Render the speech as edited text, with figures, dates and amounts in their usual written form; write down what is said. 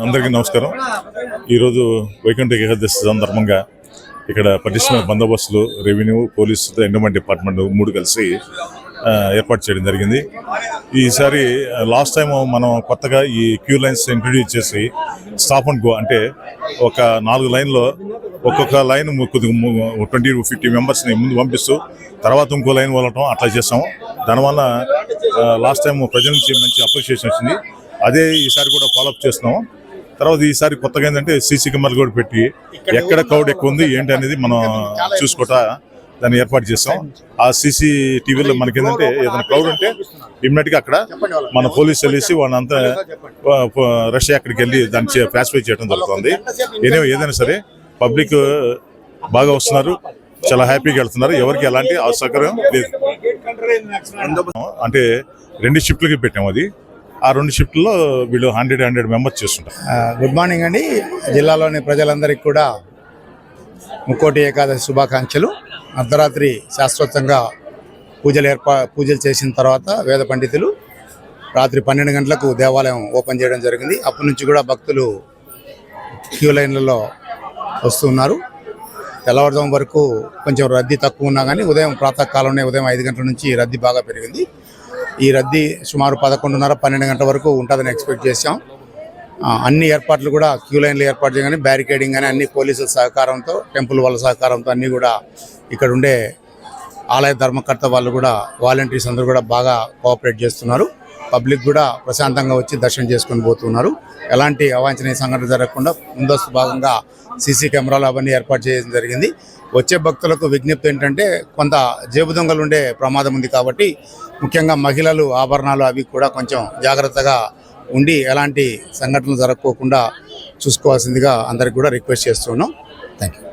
అందరికీ నమస్కారం. ఈరోజు వైకుంఠ ఏకాదశి సందర్భంగా ఇక్కడ పటిష్టమైన బందోబస్తులు, రెవెన్యూ, పోలీసు, ఎండోమెంట్ డిపార్ట్మెంట్ 3 కలిసి ఏర్పాటు చేయడం జరిగింది. ఈసారి లాస్ట్ టైం మనం కొత్తగా ఈ క్యూ లైన్స్ ఇంట్రడ్యూస్ చేసి స్టాప్ అండ్ గో అంటే ఒక 4 లైన్లో ఒక్కొక్క లైన్ 20-50 మెంబర్స్ని ముందు పంపిస్తూ తర్వాత ఇంకో లైన్ వదలటం అట్లా చేస్తాము. దానివల్ల లాస్ట్ టైం ప్రజల నుంచి మంచి అప్రిషియేషన్ వచ్చింది. అదే ఈసారి కూడా ఫాలోఅప్ చేస్తున్నాము. తర్వాత ఈసారి కొత్తగా ఏంటంటే సీసీ కెమెరాలు కూడా పెట్టి ఎక్కడ క్రౌడ్ ఎక్కువ ఉంది ఏంటి అనేది మనం చూసుకుంటా దాన్ని ఏర్పాటు చేస్తాం. ఆ సీసీ టీవీలో మనకి ఏంటంటే ఏదైనా క్రౌడ్ ఉంటే ఇమ్మీడియట్గా అక్కడ మన పోలీసు వెళ్ళేసి వాళ్ళంతా రష్ అక్కడికి వెళ్ళి దాన్ని ప్యాసిఫై చేయడం జరుగుతుంది. ఏదైనా సరే పబ్లిక్ బాగా వస్తున్నారు, చాలా హ్యాపీగా వెళ్తున్నారు. ఎవరికి ఎలాంటి అసౌకర్యం లేదు. అంటే 2 షిఫ్ట్లకి పెట్టాము. అది ఆ 2 షిఫ్ట్లో వీళ్ళు 100 మెంబర్స్ చేస్తుంటారు. గుడ్ మార్నింగ్ అండి. జిల్లాలోని ప్రజలందరికీ కూడా ముక్కోటి ఏకాదశి శుభాకాంక్షలు. అర్ధరాత్రి శాశ్వతంగా పూజలు చేసిన తర్వాత వేద పండితులు రాత్రి 12 గంటలకు దేవాలయం ఓపెన్ చేయడం జరిగింది. అప్పటి నుంచి కూడా భక్తులు క్యూ లైన్లలో వస్తున్నారు. తెల్లవారుజాము వరకు కొంచెం రద్దీ తక్కువ ఉన్నా కానీ ప్రాతకాలంలో ఉదయం 5 గంటల నుంచి రద్దీ బాగా పెరిగింది. ఈ రద్దీ సుమారు 11:30-12 గంటల వరకు ఉంటుందని ఎక్స్పెక్ట్ చేసాం. అన్ని ఏర్పాట్లు కూడా క్యూ లైన్లు ఏర్పాటు చేయగానే బ్యారికేడింగ్ కానీ అన్ని పోలీసుల సహకారంతో, టెంపుల్ వాళ్ళ సహకారంతో అన్నీ కూడా ఇక్కడ ఉండే ఆలయ ధర్మకర్త వాళ్ళు కూడా, వాలంటీర్స్ అందరూ కూడా బాగా కోఆపరేట్ చేస్తున్నారు. పబ్లిక్ కూడా ప్రశాంతంగా వచ్చి దర్శనం చేసుకొని పోతున్నారు. ఎలాంటి అవాంఛనీయ సంఘటన జరగకుండా ముందస్తు భాగంగా సీసీ కెమెరాలు అవన్నీ ఏర్పాటు చేయడం జరిగింది. వచ్చే భక్తులకు విజ్ఞప్తి ఏంటంటే కొంత జేబు దొంగలు ఉండే ప్రమాదం ఉంది కాబట్టి ముఖ్యంగా మహిళలు ఆభరణాలు అవి కూడా కొంచెం జాగ్రత్తగా ఉండి ఎలాంటి సంఘటనలు జరగకోకుండా చూసుకోవాల్సిందిగా అందరికి కూడా రిక్వెస్ట్ చేస్తున్నాం. Thank you.